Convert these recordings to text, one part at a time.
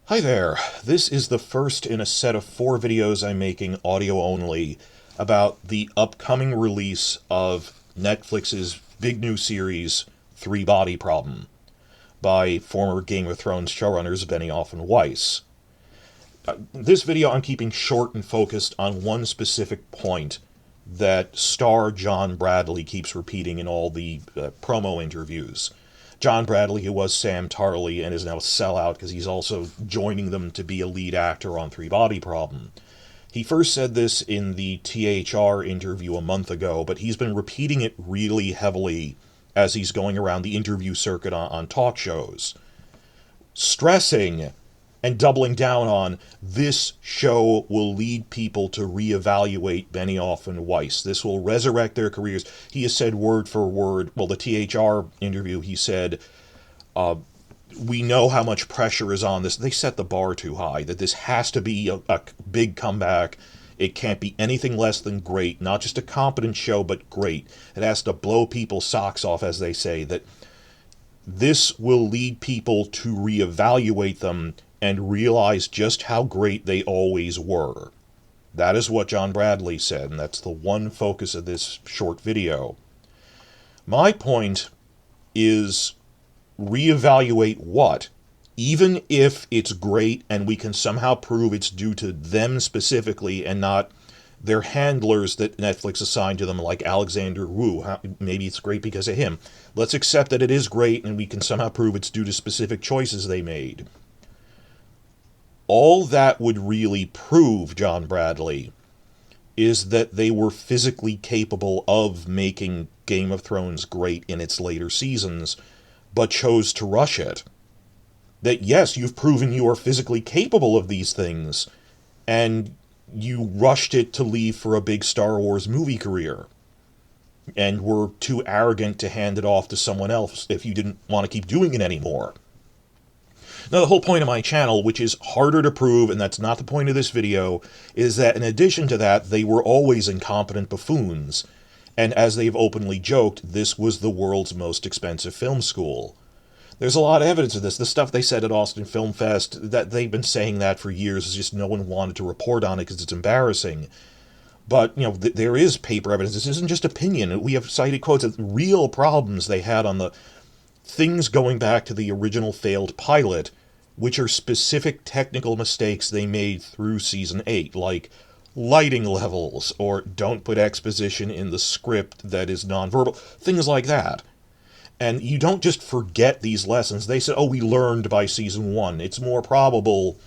Hi there. This is the first in a set of 4 videos I'm making audio only about the upcoming release of Netflix's big new series, Three Body Problem, by former Game of Thrones showrunners Benioff and Weiss. This video I'm keeping short and focused on one specific point that star John Bradley keeps repeating in all the promo interviews. John Bradley, who was Sam Tarley and is now a sellout because he's also joining them to be a lead actor on Three Body Problem. He first said this in the THR interview a month ago, but he's been repeating it really heavily as he's going around the interview circuit on talk shows, stressing and doubling down on this show will lead people to reevaluate Benioff and Weiss. This will resurrect their careers. He has said word for word, well, the THR interview, he said, we know how much pressure is on this. They set the bar too high, that this has to be a big comeback. It can't be anything less than great, not just a competent show, but great. It has to blow people's socks off, as they say, that this will lead people to reevaluate them and realize just how great they always were. That is what John Bradley said, and that's the one focus of this short video. My point is, reevaluate what? Even if it's great and we can somehow prove it's due to them specifically and not their handlers that Netflix assigned to them, like Alexander Wu. Maybe it's great because of him. Let's accept that it is great and we can somehow prove it's due to specific choices they made. All that would really prove, John Bradley, is that they were physically capable of making Game of Thrones great in its later seasons, but chose to rush it. That yes, you've proven you are physically capable of these things, and you rushed it to leave for a big Star Wars movie career, and were too arrogant to hand it off to someone else if you didn't want to keep doing it anymore. Now, the whole point of my channel, which is harder to prove, and that's not the point of this video, is that in addition to that, they were always incompetent buffoons. And as they've openly joked, this was the world's most expensive film school. There's a lot of evidence of this. The stuff they said at Austin Film Fest, that they've been saying that for years, it's just no one wanted to report on it because it's embarrassing. But, there is paper evidence. This isn't just opinion. We have cited quotes of real problems they had on the things going back to the original failed pilot, which are specific technical mistakes they made through Season 8, like lighting levels, or don't put exposition in the script that is nonverbal, things like that. And you don't just forget these lessons. They said, oh, we learned by Season 1. It's more probable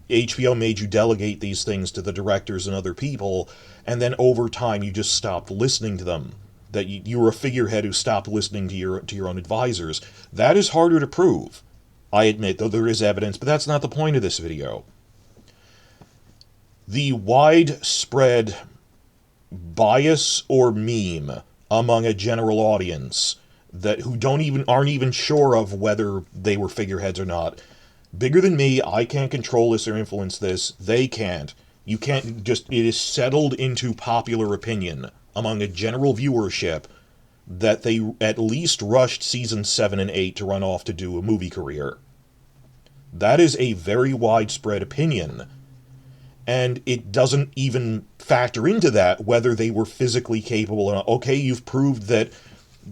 HBO made you delegate these things to the directors and other people, and then over time you just stopped listening to them. That you were a figurehead who stopped listening to your own advisors. That is harder to prove, I admit, though there is evidence, but that's not the point of this video. The widespread bias or meme among a general audience who aren't even sure of whether they were figureheads or not. Bigger than me, I can't control this or influence this. They can't. You can't just, it is settled into popular opinion among a general viewership that they at least rushed Season 7 and 8 to run off to do a movie career. That is a very widespread opinion. And it doesn't even factor into that whether they were physically capable. Okay, you've proved that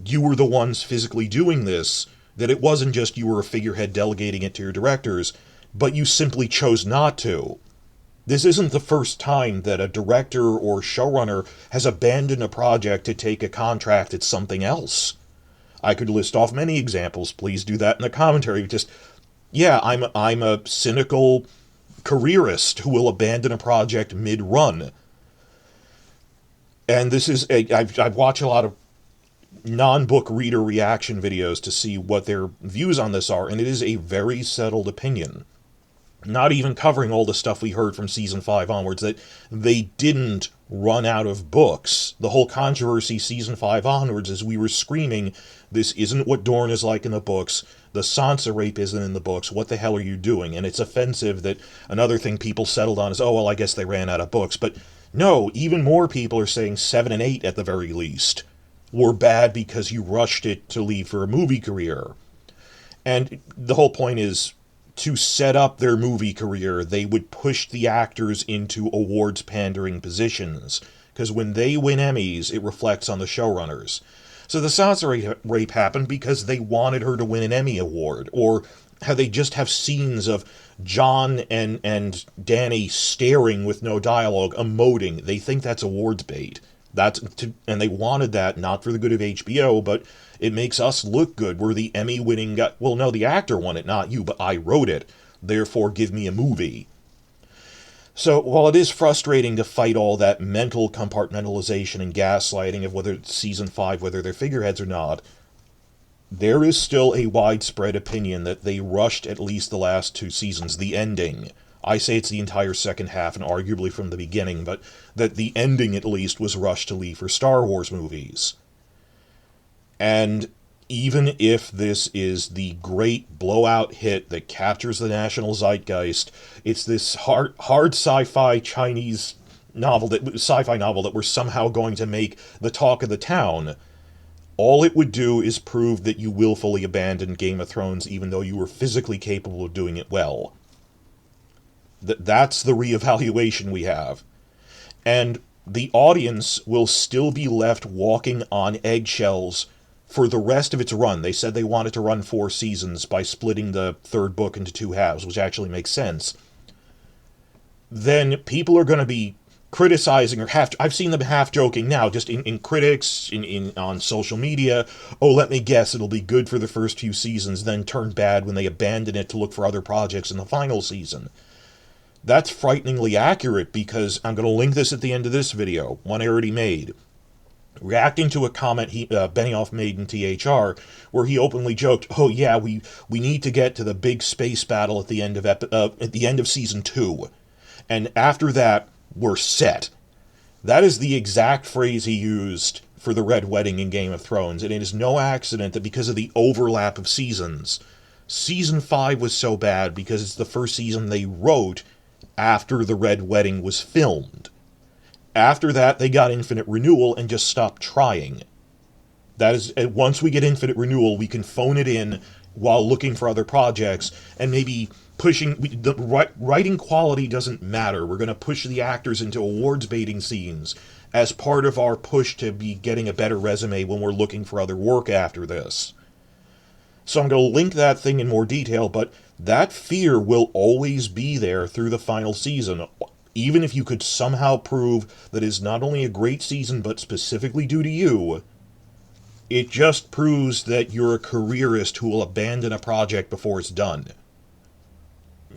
you were the ones physically doing this, that it wasn't just you were a figurehead delegating it to your directors, but you simply chose not to. This isn't the first time that a director or showrunner has abandoned a project to take a contract at something else. I could list off many examples. Please do that in the commentary. Just, yeah, I'm a cynical careerist who will abandon a project mid-run. And this is, I've watched a lot of non-book reader reaction videos to see what their views on this are, and it is a very settled opinion. Not even covering all the stuff we heard from Season 5 onwards, that they didn't run out of books. The whole controversy Season 5 onwards is we were screaming, this isn't what Dorne is like in the books, the Sansa rape isn't in the books, what the hell are you doing? And it's offensive that another thing people settled on is, oh, well, I guess they ran out of books. But no, even more people are saying 7 and 8 at the very least were bad because you rushed it to leave for a movie career. And the whole point is, to set up their movie career, they would push the actors into awards-pandering positions, because when they win Emmys, it reflects on the showrunners. So the Sansa rape happened because they wanted her to win an Emmy Award, or how they just have scenes of John and Danny staring with no dialogue, emoting. They think that's awards bait. And they wanted that not for the good of HBO, but it makes us look good. We're the Emmy-winning guy. Well, no, the actor won it, not you, but I wrote it. Therefore, give me a movie. So, while it is frustrating to fight all that mental compartmentalization and gaslighting of whether it's Season 5, whether they're figureheads or not, there is still a widespread opinion that they rushed at least the last 2 seasons, the ending. I say it's the entire second half, and arguably from the beginning, but that the ending, at least, was rushed to leave for Star Wars movies. And even if this is the great blowout hit that captures the national zeitgeist, it's this hard sci-fi Chinese sci-fi novel that we're somehow going to make the talk of the town. All it would do is prove that you willfully abandoned Game of Thrones even though you were physically capable of doing it well. That's the reevaluation we have. And the audience will still be left walking on eggshells for the rest of its run. They said they wanted to run 4 seasons by splitting the 3rd book into 2 halves, which actually makes sense. Then people are going to be criticizing, or I've seen them half joking now, just in critics, on social media, oh, let me guess, it'll be good for the first few seasons, then turn bad when they abandon it to look for other projects in the final season. That's frighteningly accurate, because I'm going to link this at the end of this video, one I already made, reacting to a comment Benioff made in THR, where he openly joked, oh yeah, we need to get to the big space battle at the end of season 2, and after that, we're set. That is the exact phrase he used for the Red Wedding in Game of Thrones, and it is no accident that because of the overlap of seasons, Season 5 was so bad because it's the first season they wrote after the Red Wedding was filmed. After that, they got Infinite Renewal and just stopped trying. That is, once we get Infinite Renewal, we can phone it in while looking for other projects, and maybe pushing... The writing quality doesn't matter. We're going to push the actors into awards-baiting scenes as part of our push to be getting a better resume when we're looking for other work after this. So I'm going to link that thing in more detail, but that fear will always be there through the final season. Even if you could somehow prove that it's not only a great season, but specifically due to you, it just proves that you're a careerist who will abandon a project before it's done.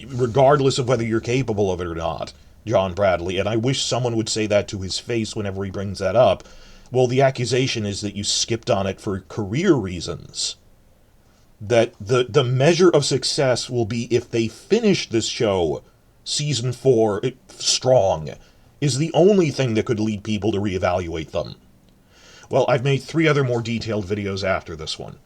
Regardless of whether you're capable of it or not, John Bradley, and I wish someone would say that to his face whenever he brings that up. Well, the accusation is that you skipped on it for career reasons. That the measure of success will be if they finish this show, Season 4, strong, is the only thing that could lead people to reevaluate them. Well, I've made 3 other more detailed videos after this one.